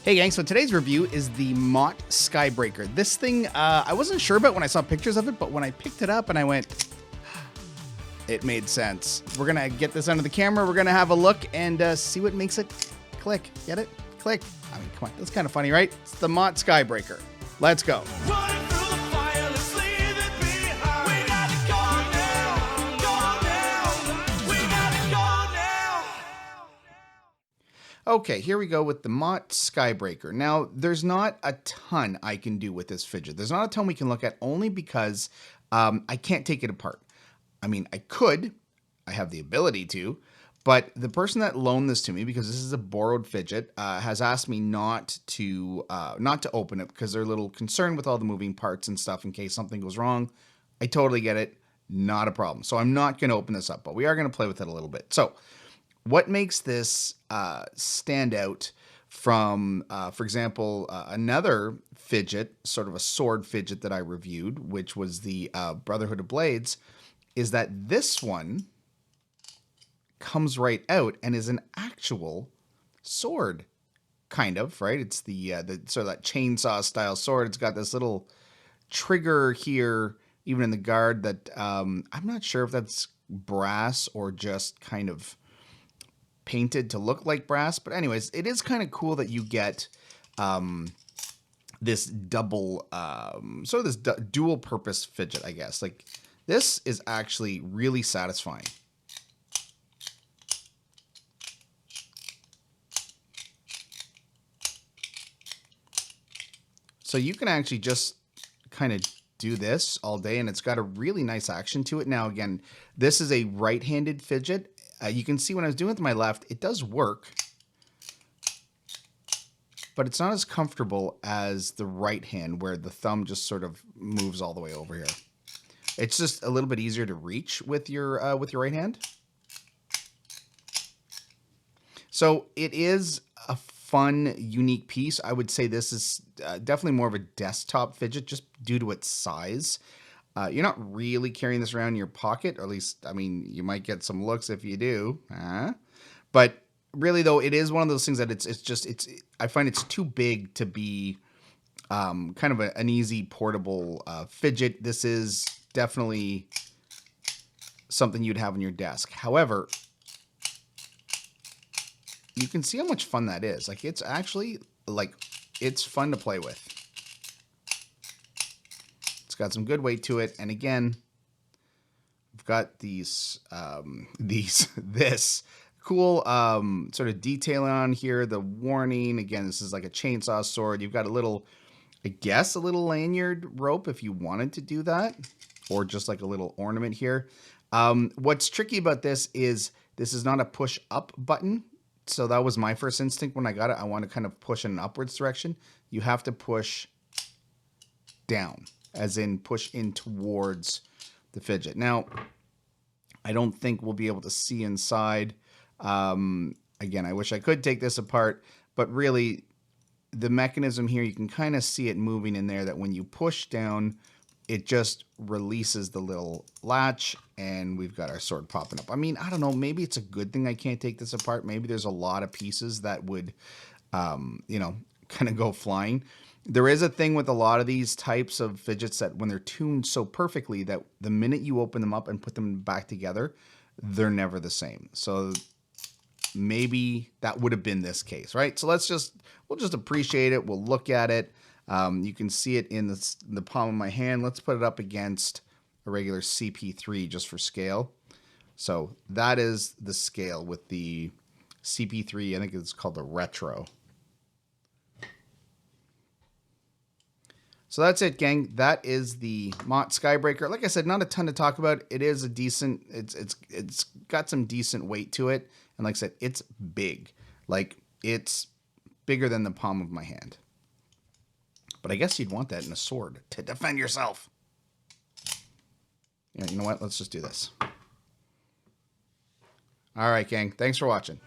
Hey gang, so today's review is the MOT Skybreaker. This thing, I wasn't sure about when I saw pictures of it, but when I picked it up and I went, it made sense. We're gonna get this under the camera, we're gonna have a look and see what makes it click. Get it? Click. I mean, come on, that's kind of funny, right? It's the MOT Skybreaker. Let's go. Okay, here we go with the MOT Skybreaker. Now, there's not a ton I can do with this fidget. There's not a ton we can look at only because I can't take it apart. I mean, I could. I have the ability to. But the person that loaned this to me, because this is a borrowed fidget, has asked me not to open it because they're a little concerned with all the moving parts and stuff in case something goes wrong. I totally get it. Not a problem. So I'm not going to open this up, but we are going to play with it a little bit. So what makes this stand out from, for example, another fidget, sort of a sword fidget that I reviewed, which was the Brotherhood of Blades, is that this one comes right out and is an actual sword, kind of, right? It's the sort of that chainsaw style sword. It's got this little trigger here, even in the guard, that I'm not sure if that's brass or just kind of painted to look like brass, but anyways, it is kind of cool that you get this double sort of this dual purpose fidget, I guess. Like, this is actually really satisfying. So you can actually just kind of do this all day, and it's got a really nice action to it. Now, again, this is a right-handed fidget. You can see when I was doing it with my left, it does work, but it's not as comfortable as the right hand where the thumb just sort of moves all the way over here. It's just a little bit easier to reach with your right hand. So it is a fun, unique piece. I would say this is definitely more of a desktop fidget just due to its size. You're not really carrying this around in your pocket, or at least, I mean, you might get some looks if you do. But really, though, it is one of those things that I find it's too big to be kind of an easy portable fidget. This is definitely something you'd have on your desk. However, you can see how much fun that is. Like, it's actually, like, it's fun to play with. It's got some good weight to it, and again, we've got this cool sort of detail on here. The warning, again, this is like a chainsaw sword. You've got a little, I guess, a little lanyard rope if you wanted to do that, or just like a little ornament here. What's tricky about this is not a push up button. So that was my first instinct when I got it. I want to kind of push in an upwards direction. You have to push down, as in push in towards the fidget. Now, I don't think we'll be able to see inside. Again, I wish I could take this apart, but really the mechanism here, you can kind of see it moving in there, that when you push down, it just releases the little latch, and we've got our sword popping up. I mean, I don't know, maybe it's a good thing I can't take this apart. Maybe there's a lot of pieces that would, you know, kind of go flying. There is a thing with a lot of these types of fidgets that when they're tuned so perfectly that the minute you open them up and put them back together, they're never the same. So maybe that would have been this case, right? So we'll just appreciate it. We'll look at it. You can see it in the palm of my hand. Let's put it up against a regular CP3 just for scale. So that is the scale with the CP3. I think it's called the Retro. So that's it, gang. That is the MOT Skybreaker. Like I said, not a ton to talk about. It is a decent, it's got some decent weight to it. And like I said, it's big. Like, it's bigger than the palm of my hand. But I guess you'd want that in a sword to defend yourself. Yeah, you know what? Let's just do this. All right, gang. Thanks for watching.